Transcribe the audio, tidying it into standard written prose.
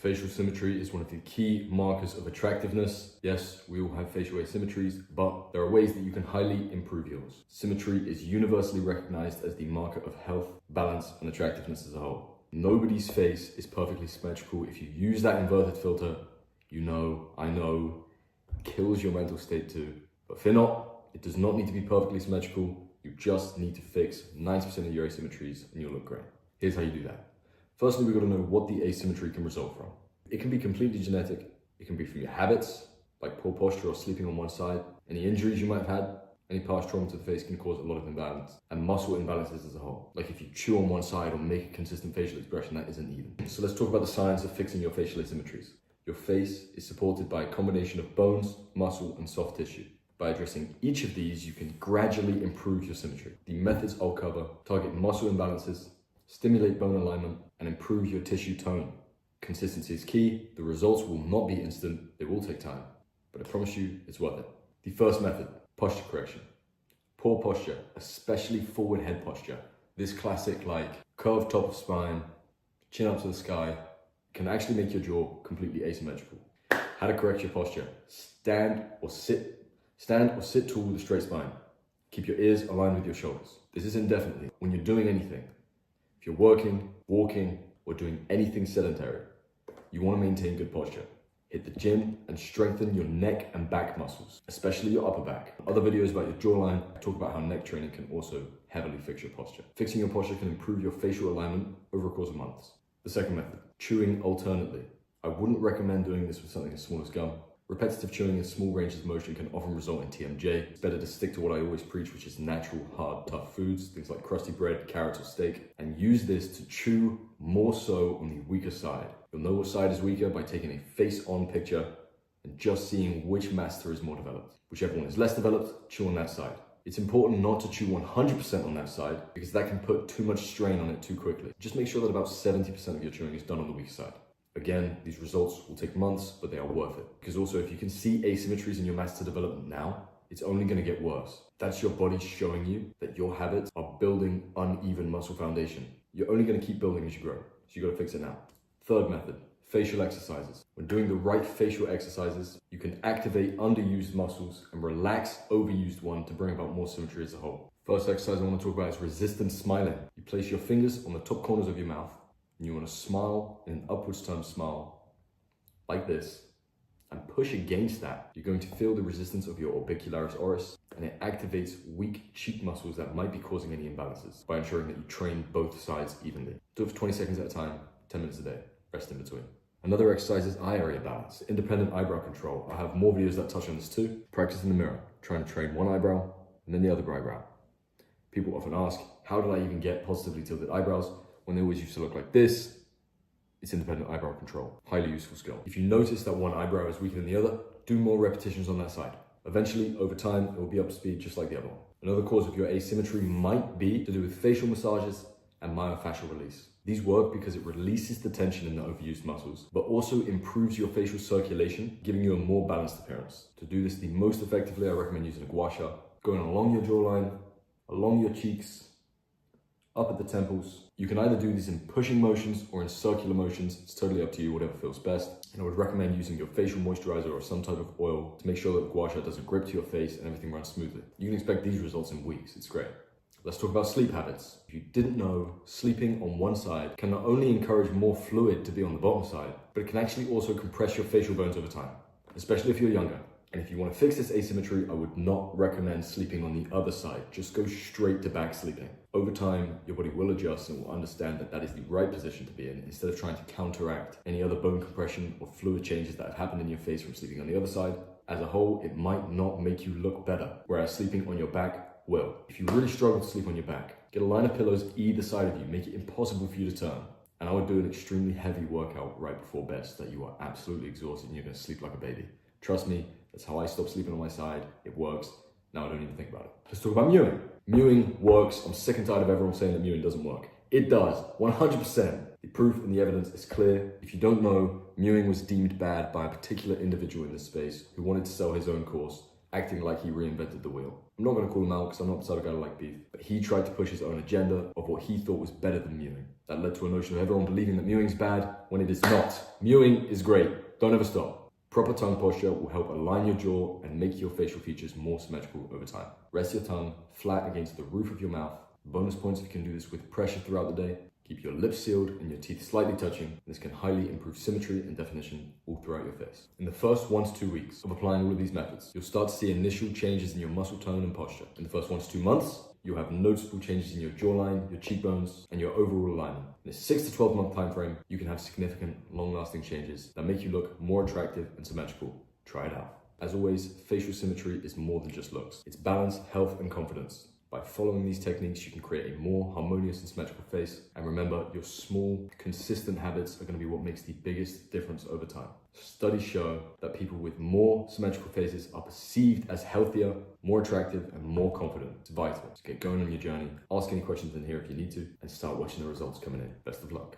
Facial symmetry is one of the key markers of attractiveness. Yes, we all have facial asymmetries, but there are ways that you can highly improve yours. Symmetry is universally recognized as the marker of health, balance, and attractiveness as a whole. Nobody's face is perfectly symmetrical. If you use that inverted filter, you know, I know, kills your mental state too. But fear not, it does not need to be perfectly symmetrical. You just need to fix 90% of your asymmetries and you'll look great. Here's how you do that. Firstly, we've got to know what the asymmetry can result from. It can be completely genetic. It can be from your habits, like poor posture or sleeping on one side. Any injuries you might have had, any past trauma to the face can cause a lot of imbalance. And muscle imbalances as a whole. Like if you chew on one side or make a consistent facial expression that isn't even. So let's talk about the science of fixing your facial asymmetries. Your face is supported by a combination of bones, muscle, and soft tissue. By addressing each of these, you can gradually improve your symmetry. The methods I'll cover target muscle imbalances, stimulate bone alignment, and improve your tissue tone. Consistency is key. The results will not be instant. They will take time, but I promise you it's worth it. The first method, posture correction. Poor posture, especially forward head posture. This classic like curved top of spine, chin up to the sky, can actually make your jaw completely asymmetrical. How to correct your posture. Stand or sit tall with a straight spine. Keep your ears aligned with your shoulders. This is indefinitely. When you're doing anything, if you're working, walking, or doing anything sedentary, you want to maintain good posture. Hit the gym and strengthen your neck and back muscles, especially your upper back. Other videos about your jawline talk about how neck training can also heavily fix your posture. Fixing your posture can improve your facial alignment over a course of months. The second method, chewing alternately. I wouldn't recommend doing this with something as small as gum. Repetitive chewing in small ranges of motion can often result in TMJ. It's better to stick to what I always preach, which is natural, hard, tough foods, things like crusty bread, carrots, or steak, and use this to chew more so on the weaker side. You'll know what side is weaker by taking a face-on picture and just seeing which masseter is more developed. Whichever one is less developed, chew on that side. It's important not to chew 100% on that side because that can put too much strain on it too quickly. Just make sure that about 70% of your chewing is done on the weaker side. Again, these results will take months, but they are worth it. Because also, if you can see asymmetries in your masseter development now, it's only going to get worse. That's your body showing you that your habits are building uneven muscle foundation. You're only going to keep building as you grow. So you got to fix it now. Third method, facial exercises. When doing the right facial exercises, you can activate underused muscles and relax overused one to bring about more symmetry as a whole. First exercise I want to talk about is resistance smiling. You place your fingers on the top corners of your mouth and you want to smile in an upwards turned smile like this and push against that. You're going to feel the resistance of your orbicularis oris and it activates weak cheek muscles that might be causing any imbalances by ensuring that you train both sides evenly. Do it for 20 seconds at a time, 10 minutes a day, rest in between. Another exercise is eye area balance, independent eyebrow control. I have more videos that touch on this too. Practice in the mirror, trying to train one eyebrow and then the other eyebrow. People often ask, how did I even get positively tilted eyebrows when they always used to look like this? It's independent eyebrow control, highly useful skill. If you notice that one eyebrow is weaker than the other, do more repetitions on that side. Eventually, over time, it will be up to speed just like the other one. Another cause of your asymmetry might be to do with facial massages and myofascial release. These work because it releases the tension in the overused muscles, but also improves your facial circulation, giving you a more balanced appearance. To do this the most effectively, I recommend using a gua sha, going along your jawline, along your cheeks, up at the temples. You can either do these in pushing motions or in circular motions. It's totally up to you, whatever feels best. And I would recommend using your facial moisturizer or some type of oil to make sure that the gua sha doesn't grip to your face and everything runs smoothly. You can expect these results in weeks. It's great. Let's talk about sleep habits. If you didn't know, sleeping on one side can not only encourage more fluid to be on the bottom side, but it can actually also compress your facial bones over time, especially if you're younger. And if you want to fix this asymmetry, I would not recommend sleeping on the other side. Just go straight to back sleeping. Over time, your body will adjust and will understand that that is the right position to be in instead of trying to counteract any other bone compression or fluid changes that have happened in your face from sleeping on the other side. As a whole, it might not make you look better, whereas sleeping on your back will. If you really struggle to sleep on your back, get a line of pillows either side of you, make it impossible for you to turn. And I would do an extremely heavy workout right before bed so that you are absolutely exhausted and you're going to sleep like a baby. Trust me, that's how I stopped sleeping on my side. It works. Now I don't even think about it. Let's talk about mewing. Mewing works. I'm sick and tired of everyone saying that mewing doesn't work. It does, 100%. The proof and the evidence is clear. If you don't know, mewing was deemed bad by a particular individual in this space who wanted to sell his own course, acting like he reinvented the wheel. I'm not going to call him out because I'm not the type of guy to like beef, but he tried to push his own agenda of what he thought was better than mewing. That led to a notion of everyone believing that mewing is bad when it is not. Mewing is great. Don't ever stop. Proper tongue posture will help align your jaw and make your facial features more symmetrical over time. Rest your tongue flat against the roof of your mouth. Bonus points if you can do this with pressure throughout the day. Keep your lips sealed and your teeth slightly touching. This can highly improve symmetry and definition all throughout your face. In the first 1 to 2 weeks of applying all of these methods, you'll start to see initial changes in your muscle tone and posture. In the first 1 to 2 months, you'll have noticeable changes in your jawline, your cheekbones, and your overall alignment. In a 6 to 12 month time frame, you can have significant, long-lasting changes that make you look more attractive and symmetrical. Try it out. As always, facial symmetry is more than just looks. It's balance, health, and confidence. By following these techniques, you can create a more harmonious and symmetrical face. And remember, your small, consistent habits are going to be what makes the biggest difference over time. Studies show that people with more symmetrical faces are perceived as healthier, more attractive, and more confident. It's vital. So get going on your journey. Ask any questions in here if you need to, and start watching the results coming in. Best of luck.